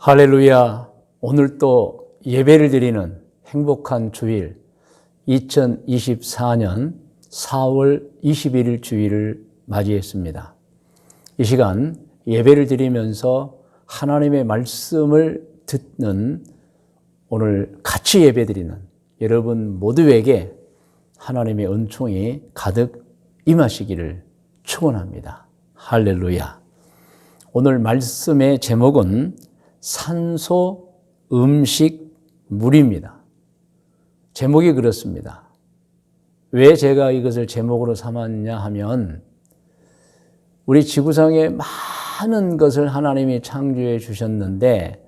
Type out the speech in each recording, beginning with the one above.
할렐루야. 오늘 또 예배를 드리는 행복한 주일 2024년 4월 21일 주일을 맞이했습니다. 이 시간 예배를 드리면서 하나님의 말씀을 듣는 오늘 같이 예배 드리는 여러분 모두에게 하나님의 은총이 가득 임하시기를 축원합니다. 할렐루야. 오늘 말씀의 제목은 산소, 음식, 물입니다. 제목이 그렇습니다. 왜 제가 이것을 제목으로 삼았냐 하면 우리 지구상에 많은 것을 하나님이 창조해 주셨는데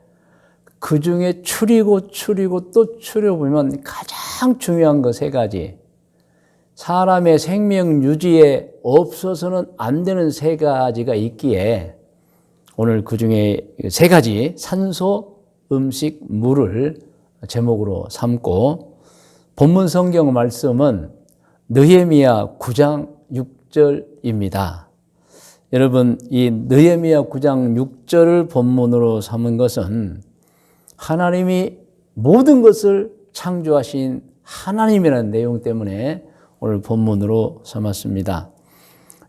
그 중에 추리고 또 추려보면 가장 중요한 것 세 가지, 사람의 생명 유지에 없어서는 안 되는 세 가지가 있기에 오늘 그 중에 세 가지 산소, 음식, 물을 제목으로 삼고 본문 성경 말씀은 느헤미야 9장 6절입니다. 여러분, 이 느헤미야 9장 6절을 본문으로 삼은 것은 하나님이 모든 것을 창조하신 하나님이라는 내용 때문에 오늘 본문으로 삼았습니다.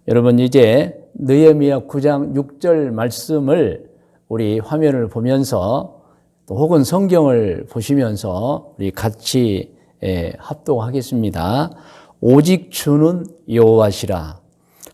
여러분, 이제 느헤미야 9장 6절 말씀을 우리 화면을 보면서 또 혹은 성경을 보시면서 우리 같이 합독하겠습니다. 오직 주는 여호와시라.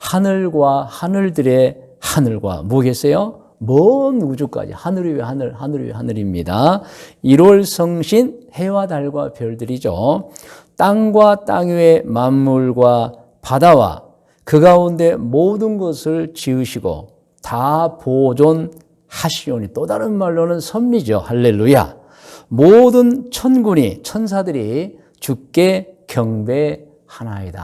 하늘과 하늘들의 하늘과 뭐겠어요? 먼 우주까지 하늘 위에 하늘, 하늘 위에 하늘입니다. 1월 성신 해와 달과 별들이죠. 땅과 땅 위의 만물과 바다와 그 가운데 모든 것을 지으시고 다 보존하시오니, 또 다른 말로는 섭리죠. 할렐루야. 모든 천군이 천사들이 주께 경배하나이다.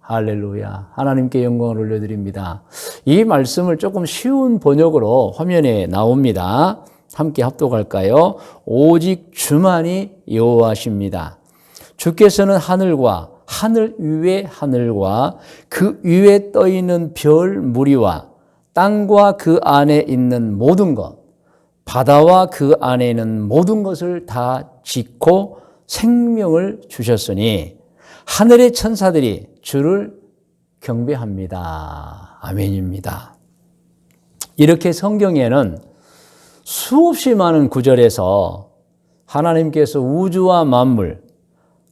할렐루야. 하나님께 영광을 올려드립니다. 이 말씀을 조금 쉬운 번역으로 화면에 나옵니다. 함께 합독할까요? 오직 주만이 여호와십니다. 주께서는 하늘과 하늘 위의 하늘과 그 위에 떠있는 별 무리와 땅과 그 안에 있는 모든 것, 바다와 그 안에 있는 모든 것을 다 짓고 생명을 주셨으니 하늘의 천사들이 주를 경배합니다. 아멘입니다. 이렇게 성경에는 수없이 많은 구절에서 하나님께서 우주와 만물,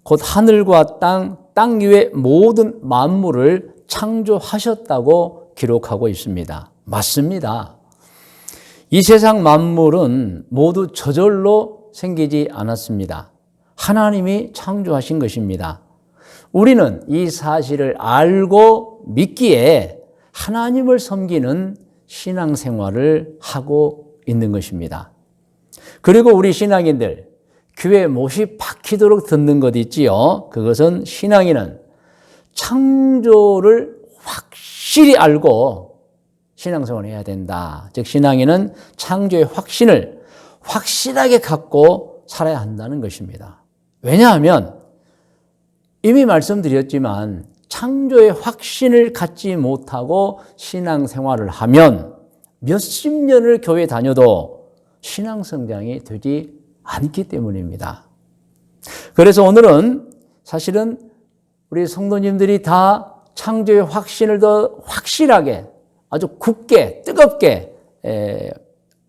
곧 하늘과 땅 위의 모든 만물을 창조하셨다고 기록하고 있습니다. 맞습니다. 이 세상 만물은 모두 저절로 생기지 않았습니다. 하나님이 창조하신 것입니다. 우리는 이 사실을 알고 믿기에 하나님을 섬기는 신앙생활을 하고 있는 것입니다. 그리고 우리 신앙인들, 귀에 못이 박히도록 듣는 것 있지요. 그것은 신앙인은 창조를 확실히 알고 신앙생활을 해야 된다. 즉 신앙인은 창조의 확신을 확실하게 갖고 살아야 한다는 것입니다. 왜냐하면 이미 말씀드렸지만 창조의 확신을 갖지 못하고 신앙생활을 하면 몇십 년을 교회 다녀도 신앙성장이 되지 않기 때문입니다. 그래서 오늘은 사실은 우리 성도님들이 다 창조의 확신을 더 확실하게 아주 굳게 뜨겁게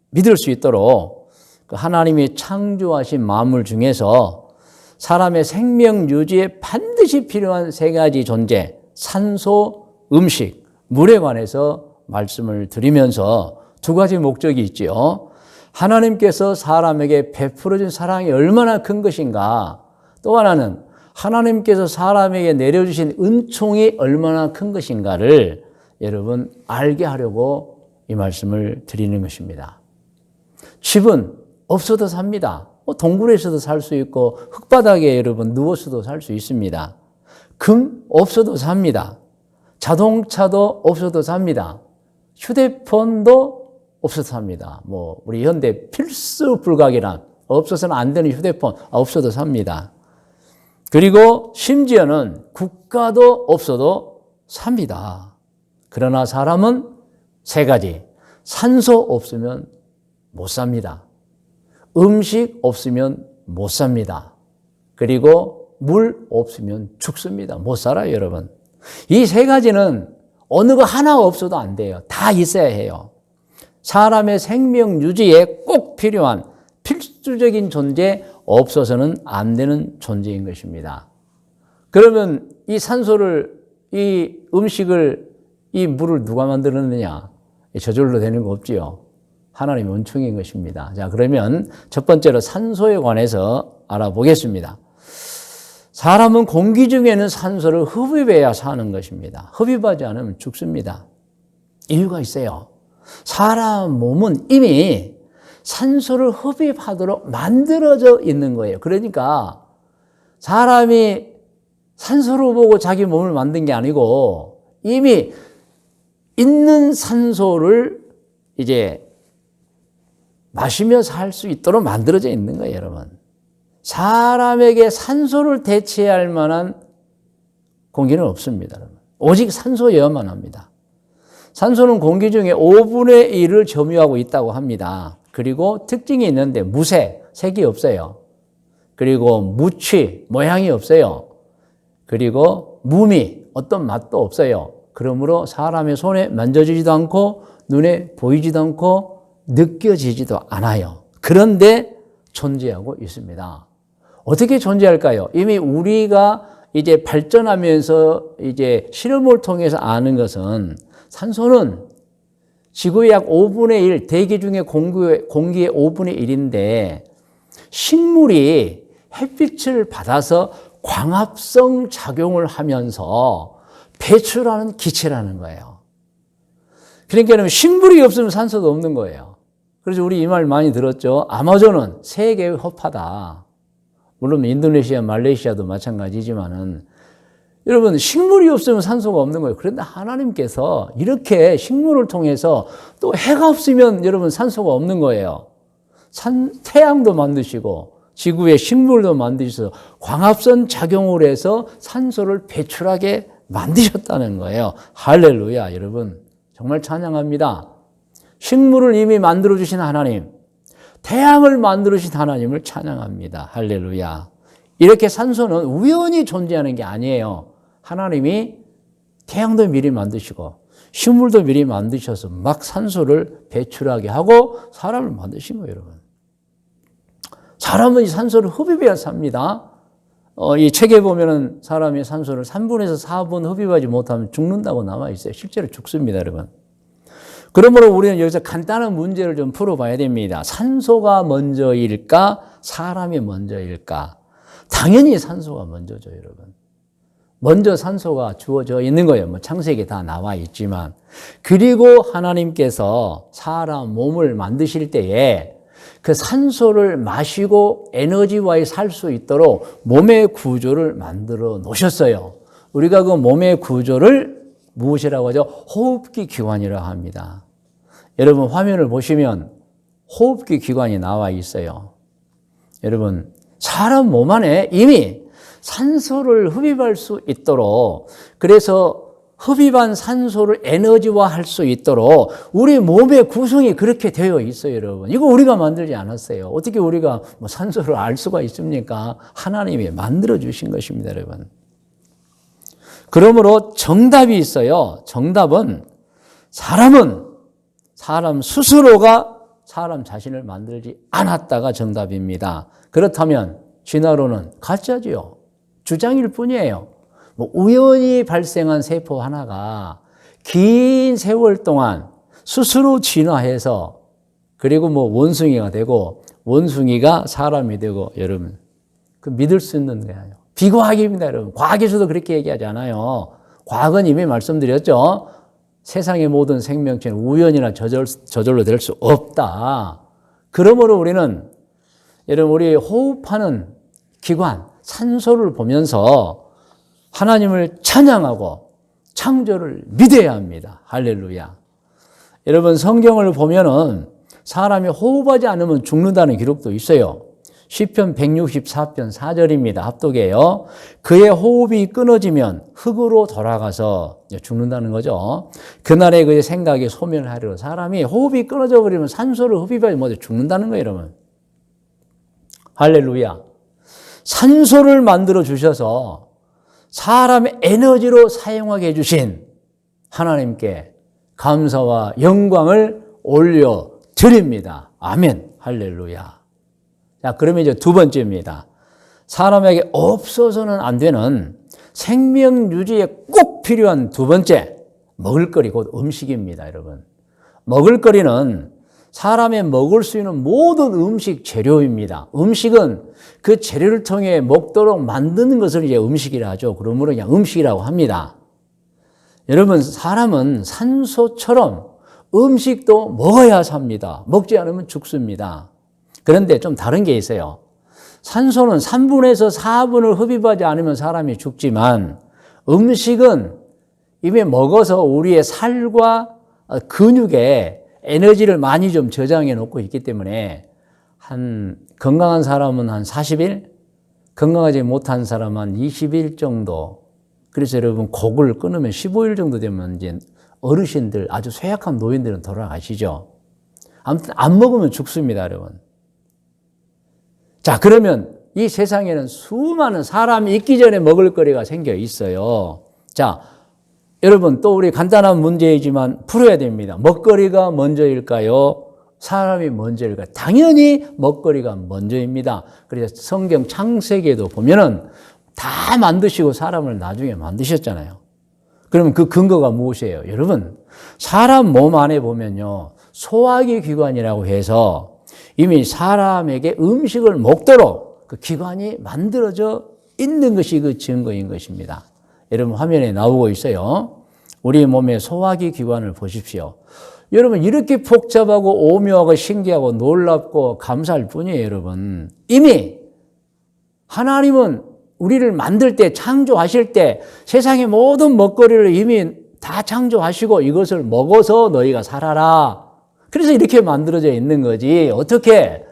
믿을 수 있도록 하나님이 창조하신 만물 중에서 사람의 생명 유지에 반드시 필요한 세 가지 존재, 산소, 음식, 물에 관해서 말씀을 드리면서 두 가지 목적이 있지요. 하나님께서 사람에게 베풀어준 사랑이 얼마나 큰 것인가, 또 하나는 하나님께서 사람에게 내려주신 은총이 얼마나 큰 것인가를 여러분 알게 하려고 이 말씀을 드리는 것입니다. 집은 없어도 삽니다. 동굴에서도 살 수 있고 흙바닥에 여러분 누워서도 살 수 있습니다. 금 없어도 삽니다. 자동차도 없어도 삽니다. 휴대폰도 없어서 삽니다. 우리 현대 필수 불가결한 없어서는 안 되는 휴대폰 없어도 삽니다. 그리고 심지어는 국가도 없어도 삽니다. 그러나 사람은 세 가지, 산소 없으면 못 삽니다. 음식 없으면 못 삽니다. 그리고 물 없으면 죽습니다. 못 살아요, 여러분. 이 세 가지는 어느 거 하나 없어도 안 돼요. 다 있어야 해요. 사람의 생명 유지에 꼭 필요한 필수적인 존재, 없어서는 안 되는 존재인 것입니다. 그러면 이 산소를, 이 음식을, 이 물을 누가 만들었느냐? 저절로 되는 거 없지요. 하나님의 은총인 것입니다. 자, 그러면 첫 번째로 산소에 관해서 알아보겠습니다. 사람은 공기 중에는 산소를 흡입해야 사는 것입니다. 흡입하지 않으면 죽습니다. 이유가 있어요. 사람 몸은 이미 산소를 흡입하도록 만들어져 있는 거예요. 그러니까 사람이 산소를 보고 자기 몸을 만든 게 아니고 이미 있는 산소를 이제 마시며 살 수 있도록 만들어져 있는 거예요, 여러분. 사람에게 산소를 대체할 만한 공기는 없습니다, 여러분. 오직 산소여야만 합니다. 산소는 공기 중에 5분의 1을 점유하고 있다고 합니다. 그리고 특징이 있는데 무색, 색이 없어요. 그리고 무취, 모양이 없어요. 그리고 무미, 어떤 맛도 없어요. 그러므로 사람의 손에 만져지지도 않고 눈에 보이지도 않고 느껴지지도 않아요. 그런데 존재하고 있습니다. 어떻게 존재할까요? 이미 우리가 이제 발전하면서 이제 실험을 통해서 아는 것은 산소는 지구의 약 5분의 1, 대기 중에 공기의 5분의 1인데 식물이 햇빛을 받아서 광합성 작용을 하면서 배출하는 기체라는 거예요. 그러니까 식물이 없으면 산소도 없는 거예요. 그래서 우리 이 말 많이 들었죠. 아마존은 세계의 허파다. 물론 인도네시아, 말레이시아도 마찬가지지만은 여러분 식물이 없으면 산소가 없는 거예요. 그런데 하나님께서 이렇게 식물을 통해서 또 해가 없으면 여러분 산소가 없는 거예요. 태양도 만드시고 지구의 식물도 만드셔서 광합성 작용을 해서 산소를 배출하게 만드셨다는 거예요. 할렐루야, 여러분. 정말 찬양합니다. 식물을 이미 만들어주신 하나님, 태양을 만들어주신 하나님을 찬양합니다. 할렐루야. 이렇게 산소는 우연히 존재하는 게 아니에요. 하나님이 태양도 미리 만드시고 식물도 미리 만드셔서 막 산소를 배출하게 하고 사람을 만드신 거예요, 여러분. 사람은 이 산소를 흡입해야 삽니다. 이 책에 보면은 사람이 산소를 3분에서 4분 흡입하지 못하면 죽는다고 나와 있어요. 실제로 죽습니다, 여러분. 그러므로 우리는 여기서 간단한 문제를 좀 풀어봐야 됩니다. 산소가 먼저일까? 사람이 먼저일까? 당연히 산소가 먼저죠, 여러분. 먼저 산소가 주어져 있는 거예요. 뭐 창세기에 다 나와 있지만. 그리고 하나님께서 사람 몸을 만드실 때에 그 산소를 마시고 에너지와에 살 수 있도록 몸의 구조를 만들어 놓으셨어요. 우리가 그 몸의 구조를 무엇이라고 하죠? 호흡기 기관이라고 합니다. 여러분 화면을 보시면 호흡기 기관이 나와 있어요. 여러분 사람 몸 안에 이미 산소를 흡입할 수 있도록, 그래서 흡입한 산소를 에너지화할 수 있도록 우리 몸의 구성이 그렇게 되어 있어요, 여러분. 이거 우리가 만들지 않았어요. 어떻게 우리가 뭐 산소를 알 수가 있습니까? 하나님이 만들어 주신 것입니다, 여러분. 그러므로 정답이 있어요. 정답은 사람 스스로가 사람 자신을 만들지 않았다가 정답입니다. 그렇다면 진화론은 가짜지요. 주장일 뿐이에요. 뭐 우연히 발생한 세포 하나가 긴 세월 동안 스스로 진화해서 그리고 뭐 원숭이가 되고 원숭이가 사람이 되고, 여러분 그 믿을 수 있는 거예요. 비과학입니다, 여러분. 과학에서도 그렇게 얘기하지 않아요. 과학은 이미 말씀드렸죠. 세상의 모든 생명체는 우연이나 저절로 될 수 없다. 그러므로 우리는 여러분 우리 호흡하는 기관 산소를 보면서 하나님을 찬양하고 창조를 믿어야 합니다. 할렐루야. 여러분 성경을 보면은 사람이 호흡하지 않으면 죽는다는 기록도 있어요. 시편 164편 4절입니다. 합독이에요. 그의 호흡이 끊어지면 흙으로 돌아가서 죽는다는 거죠. 그날에 그의 생각이 소멸하리로. 사람이 호흡이 끊어져 버리면 산소를 흡입하지 못해 죽는다는 거예요, 여러분. 할렐루야. 산소를 만들어 주셔서 사람의 에너지로 사용하게 해주신 하나님께 감사와 영광을 올려드립니다. 아멘. 할렐루야. 자, 그러면 이제 두 번째입니다. 사람에게 없어서는 안 되는 생명 유지에 꼭 필요한 두 번째, 먹을거리, 곧 음식입니다, 여러분. 먹을거리는 사람의 먹을 수 있는 모든 음식 재료입니다. 음식은 그 재료를 통해 먹도록 만드는 것을 이제 음식이라 하죠. 그러므로 그냥 음식이라고 합니다. 여러분, 사람은 산소처럼 음식도 먹어야 삽니다. 먹지 않으면 죽습니다. 그런데 좀 다른 게 있어요. 산소는 3분에서 4분을 흡입하지 않으면 사람이 죽지만 음식은 이미 먹어서 우리의 살과 근육에 에너지를 많이 좀 저장해 놓고 있기 때문에 건강한 사람은 한 40일, 건강하지 못한 사람은 한 20일 정도. 그래서 여러분 곡을 끊으면 15일 정도 되면 이제 어르신들, 아주 쇠약한 노인들은 돌아가시죠. 아무튼 안 먹으면 죽습니다, 여러분. 자, 그러면 이 세상에는 수많은 사람이 있기 전에 먹을 거리가 생겨 있어요. 자, 여러분 또 우리 간단한 문제이지만 풀어야 됩니다. 먹거리가 먼저일까요? 사람이 먼저일까요? 당연히 먹거리가 먼저입니다. 그래서 성경 창세기에도 보면은 다 만드시고 사람을 나중에 만드셨잖아요. 그러면 그 근거가 무엇이에요? 여러분, 사람 몸 안에 보면요, 소화기 기관이라고 해서 이미 사람에게 음식을 먹도록 그 기관이 만들어져 있는 것이 그 증거인 것입니다. 여러분 화면에 나오고 있어요. 우리 몸의 소화기 기관을 보십시오. 여러분 이렇게 복잡하고 오묘하고 신기하고 놀랍고 감사할 뿐이에요, 여러분. 이미 하나님은 우리를 만들 때, 창조하실 때 세상의 모든 먹거리를 이미 다 창조하시고 이것을 먹어서 너희가 살아라. 그래서 이렇게 만들어져 있는 거지. 어떻게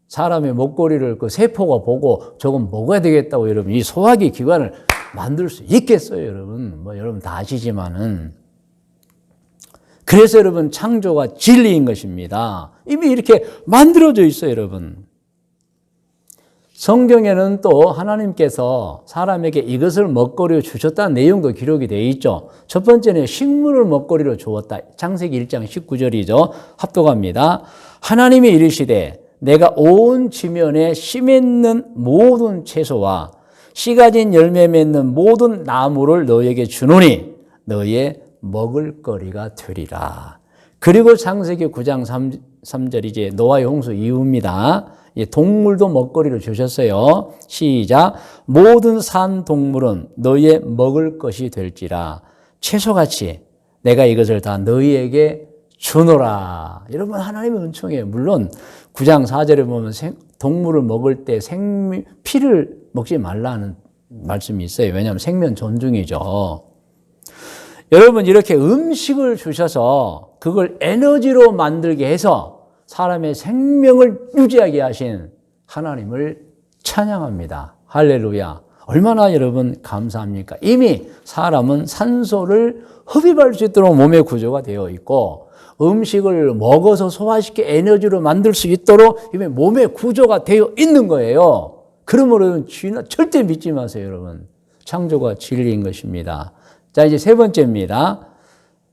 사람의 먹거리를 그 세포가 보고 조금 먹어야 되겠다고 여러분 이 소화기 기관을 만들 수 있겠어요, 여러분. 뭐 여러분 다 아시지만은. 그래서 여러분 창조가 진리인 것입니다. 이미 이렇게 만들어져 있어요, 여러분. 성경에는 또 하나님께서 사람에게 이것을 먹거리로 주셨다는 내용도 기록이 되어 있죠. 첫 번째는 식물을 먹거리로 주었다. 창세기 1장 19절이죠. 합독합니다. 하나님이 이르시되 내가 온 지면에 씨 맺는 모든 채소와 씨 가진 열매 맺는 모든 나무를 너에게 주노니 너의 먹을거리가 되리라. 그리고 창세기 9장 3절 이제 노아의 홍수 이후입니다. 동물도 먹거리를 주셨어요. 시작. 모든 산 동물은 너희의 먹을 것이 될지라. 채소같이 내가 이것을 다 너희에게 주노라. 여러분 하나님의 은총이에요. 물론 9장 4절에 보면 동물을 먹을 때 피를 먹지 말라는 말씀이 있어요. 왜냐하면 생명 존중이죠. 여러분 이렇게 음식을 주셔서 그걸 에너지로 만들게 해서 사람의 생명을 유지하게 하신 하나님을 찬양합니다. 할렐루야. 얼마나 여러분 감사합니까? 이미 사람은 산소를 흡입할 수 있도록 몸의 구조가 되어 있고 음식을 먹어서 소화시켜 에너지로 만들 수 있도록 이미 몸의 구조가 되어 있는 거예요. 그러므로 절대 믿지 마세요, 여러분. 창조가 진리인 것입니다. 자, 이제 세 번째입니다.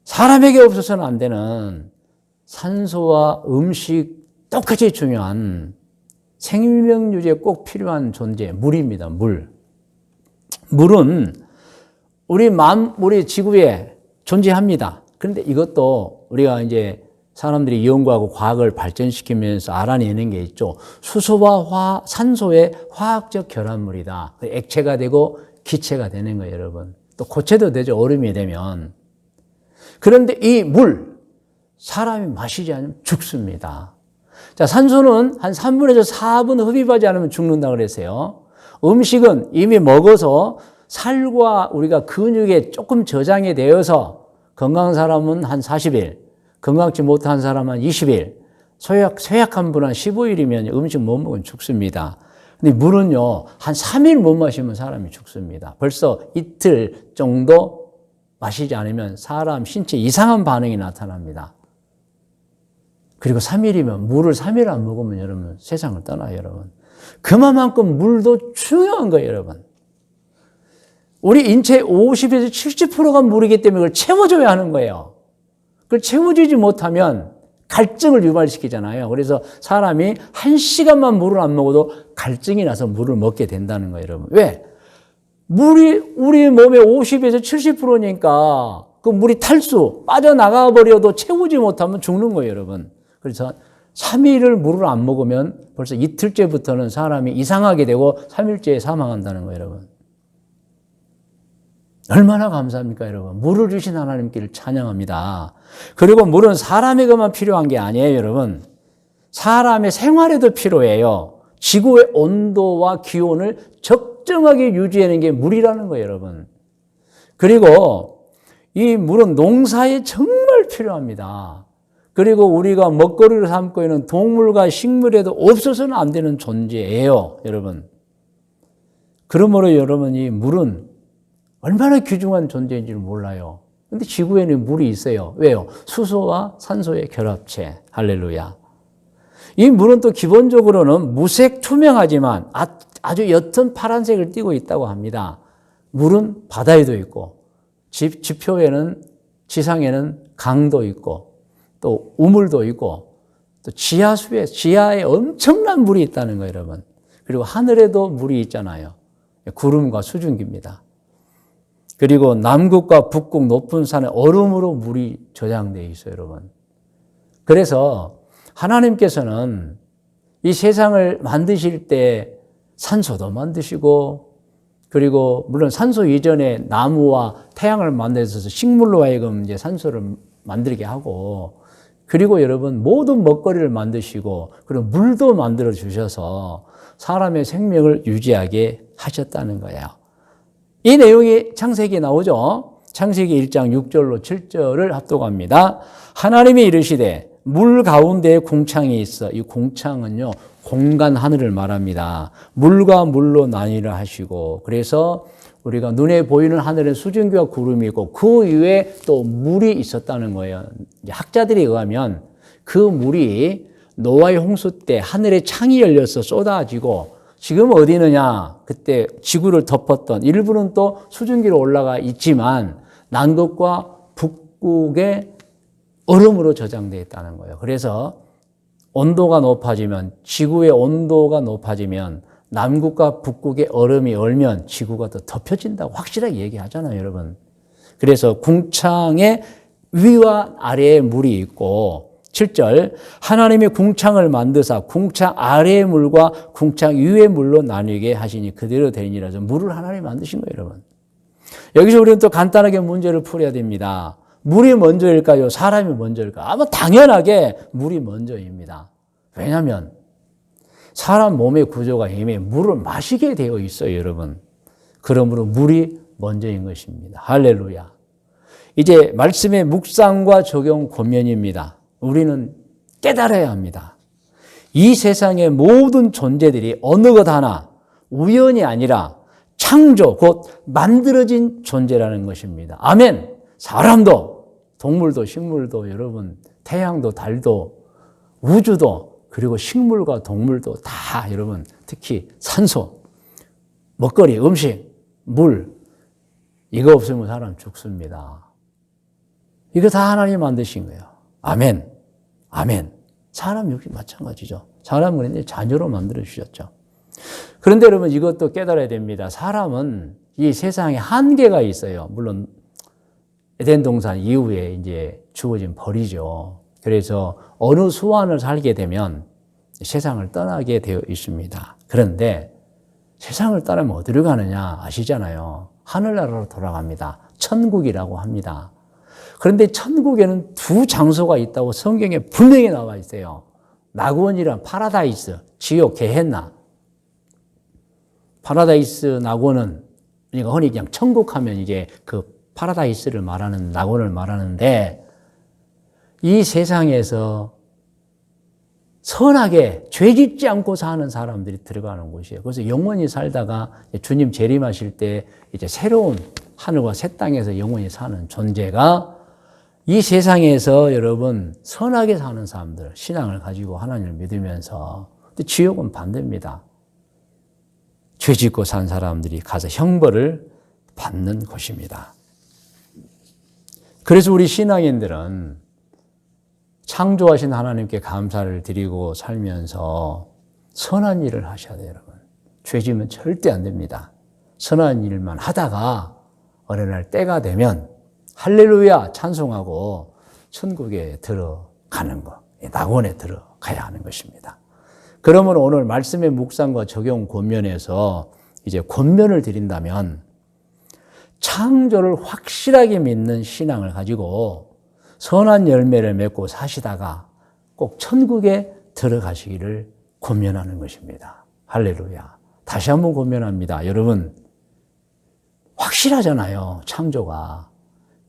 사람에게 없어서는 안 되는 산소와 음식 똑같이 중요한 생명 유지에 꼭 필요한 존재, 물입니다. 물. 물은 우리 지구에 존재합니다. 그런데 이것도 우리가 이제 사람들이 연구하고 과학을 발전시키면서 알아내는 게 있죠. 수소와 산소의 화학적 결합물이다. 액체가 되고 기체가 되는 거예요, 여러분. 또 고체도 되죠, 얼음이 되면. 그런데 이 물, 사람이 마시지 않으면 죽습니다. 자, 산소는 한 3분에서 4분 흡입하지 않으면 죽는다고 그랬어요. 음식은 이미 먹어서 살과 우리가 근육에 조금 저장이 되어서 건강한 사람은 한 40일, 건강치 못한 사람은 한 20일, 쇠약한 분은 한 15일이면 음식 못 먹으면 죽습니다. 근데 물은요, 한 3일 못 마시면 사람이 죽습니다. 벌써 이틀 정도 마시지 않으면 사람 신체 이상한 반응이 나타납니다. 그리고 3일이면 물을 3일 안 먹으면 여러분 세상을 떠나요, 여러분. 그만큼 물도 중요한 거예요, 여러분. 우리 인체의 50에서 70%가 물이기 때문에 그걸 채워줘야 하는 거예요. 그걸 채워주지 못하면 갈증을 유발시키잖아요. 그래서 사람이 1시간만 물을 안 먹어도 갈증이 나서 물을 먹게 된다는 거예요, 여러분. 왜? 물이 우리 몸의 50에서 70%니까 그 물이 탈수, 빠져나가 버려도 채우지 못하면 죽는 거예요, 여러분. 그래서 3일을 물을 안 먹으면 벌써 이틀째부터는 사람이 이상하게 되고 3일째에 사망한다는 거예요, 여러분. 얼마나 감사합니까, 여러분. 물을 주신 하나님께를 찬양합니다. 그리고 물은 사람에게만 필요한 게 아니에요, 여러분. 사람의 생활에도 필요해요. 지구의 온도와 기온을 적정하게 유지하는 게 물이라는 거예요, 여러분. 그리고 이 물은 농사에 정말 필요합니다. 그리고 우리가 먹거리를 삼고 있는 동물과 식물에도 없어서는 안 되는 존재예요, 여러분. 그러므로 여러분, 이 물은 얼마나 귀중한 존재인지를 몰라요. 근데 지구에는 물이 있어요. 왜요? 수소와 산소의 결합체. 할렐루야. 이 물은 또 기본적으로는 무색 투명하지만 아주 옅은 파란색을 띠고 있다고 합니다. 물은 바다에도 있고, 지표에는, 지상에는 강도 있고, 또 우물도 있고, 또 지하에 엄청난 물이 있다는 거예요, 여러분. 그리고 하늘에도 물이 있잖아요. 구름과 수증기입니다. 그리고 남극과 북극 높은 산에 얼음으로 물이 저장되어 있어요, 여러분. 그래서 하나님께서는 이 세상을 만드실 때 산소도 만드시고, 그리고 물론 산소 이전에 나무와 태양을 만들어서 식물로 하여금 이제 산소를 만들게 하고, 그리고 여러분 모든 먹거리를 만드시고, 그리고 물도 만들어 주셔서 사람의 생명을 유지하게 하셨다는 거예요. 이 내용이 창세기에 나오죠. 창세기 1장 6절로 7절을 합독합니다. 하나님이 이르시되 물 가운데에 궁창이 있어. 이 궁창은요, 공간 하늘을 말합니다. 물과 물로 나뉘라 하시고, 그래서 우리가 눈에 보이는 하늘에 수증기와 구름이 있고 그 위에 또 물이 있었다는 거예요. 학자들에 의하면 그 물이 노아의 홍수 때 하늘에 창이 열려서 쏟아지고, 지금 어디 있느냐? 그때 지구를 덮었던, 일부는 또 수증기로 올라가 있지만 남극과 북극의 얼음으로 저장되어 있다는 거예요. 그래서 온도가 높아지면, 지구의 온도가 높아지면 남극과 북극의 얼음이 얼면 지구가 더 덮여진다고 확실하게 얘기하잖아요, 여러분. 그래서 궁창의 위와 아래에 물이 있고, 7절, 하나님이 궁창을 만드사 궁창 아래의 물과 궁창 위의 물로 나뉘게 하시니 그대로 되니라. 물을 하나님이 만드신 거예요, 여러분. 여기서 우리는 또 간단하게 문제를 풀어야 됩니다. 물이 먼저일까요? 사람이 먼저일까요? 아마 당연하게 물이 먼저입니다. 왜냐하면 사람 몸의 구조가 이미 물을 마시게 되어 있어요, 여러분. 그러므로 물이 먼저인 것입니다. 할렐루야. 이제 말씀의 묵상과 적용 권면입니다. 우리는 깨달아야 합니다. 이 세상의 모든 존재들이 어느 것 하나 우연이 아니라 창조, 곧 만들어진 존재라는 것입니다. 아멘. 사람도, 동물도, 식물도, 여러분, 태양도, 달도, 우주도, 그리고 식물과 동물도 다 여러분, 특히 산소, 먹거리, 음식, 물, 이거 없으면 사람 죽습니다. 이거 다 하나님이 만드신 거예요. 아멘. 아멘. 사람 역시 마찬가지죠. 사람은 이제 자녀로 만들어주셨죠. 그런데 여러분 이것도 깨달아야 됩니다. 사람은 이 세상에 한계가 있어요. 물론 에덴 동산 이후에 이제 주어진 벌이죠. 그래서 어느 수완을 살게 되면 세상을 떠나게 되어 있습니다. 그런데 세상을 떠나면 어디로 가느냐 아시잖아요. 하늘나라로 돌아갑니다. 천국이라고 합니다. 그런데 천국에는 두 장소가 있다고 성경에 분명히 나와 있어요. 낙원이란 파라다이스, 지옥, 게헨나. 파라다이스 낙원은, 그러니까 흔히 그냥 천국 하면 이제 그 파라다이스를 말하는, 낙원을 말하는데, 이 세상에서 선하게 죄 짓지 않고 사는 사람들이 들어가는 곳이에요. 그래서 영원히 살다가 주님 재림하실 때 이제 새로운 하늘과 새 땅에서 영원히 사는 존재가 이 세상에서 여러분 선하게 사는 사람들, 신앙을 가지고 하나님을 믿으면서, 근데 지옥은 반대입니다. 죄 짓고 산 사람들이 가서 형벌을 받는 곳입니다. 그래서 우리 신앙인들은 창조하신 하나님께 감사를 드리고 살면서 선한 일을 하셔야 돼요, 여러분. 죄 지으면 절대 안 됩니다. 선한 일만 하다가 어느 날 때가 되면 할렐루야 찬송하고 천국에 들어가는 것, 낙원에 들어가야 하는 것입니다. 그러면 오늘 말씀의 묵상과 적용 권면에서 이제 권면을 드린다면 창조를 확실하게 믿는 신앙을 가지고 선한 열매를 맺고 사시다가 꼭 천국에 들어가시기를 권면하는 것입니다. 할렐루야. 다시 한번 권면합니다. 여러분, 확실하잖아요, 창조가.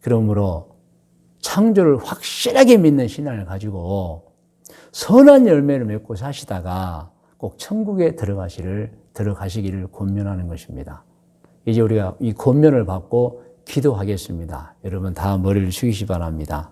그러므로 창조를 확실하게 믿는 신앙을 가지고 선한 열매를 맺고 사시다가 꼭 천국에 들어가시기를 권면하는 것입니다. 이제 우리가 이 권면을 받고 기도하겠습니다. 여러분 다 머리를 숙이시 바랍니다.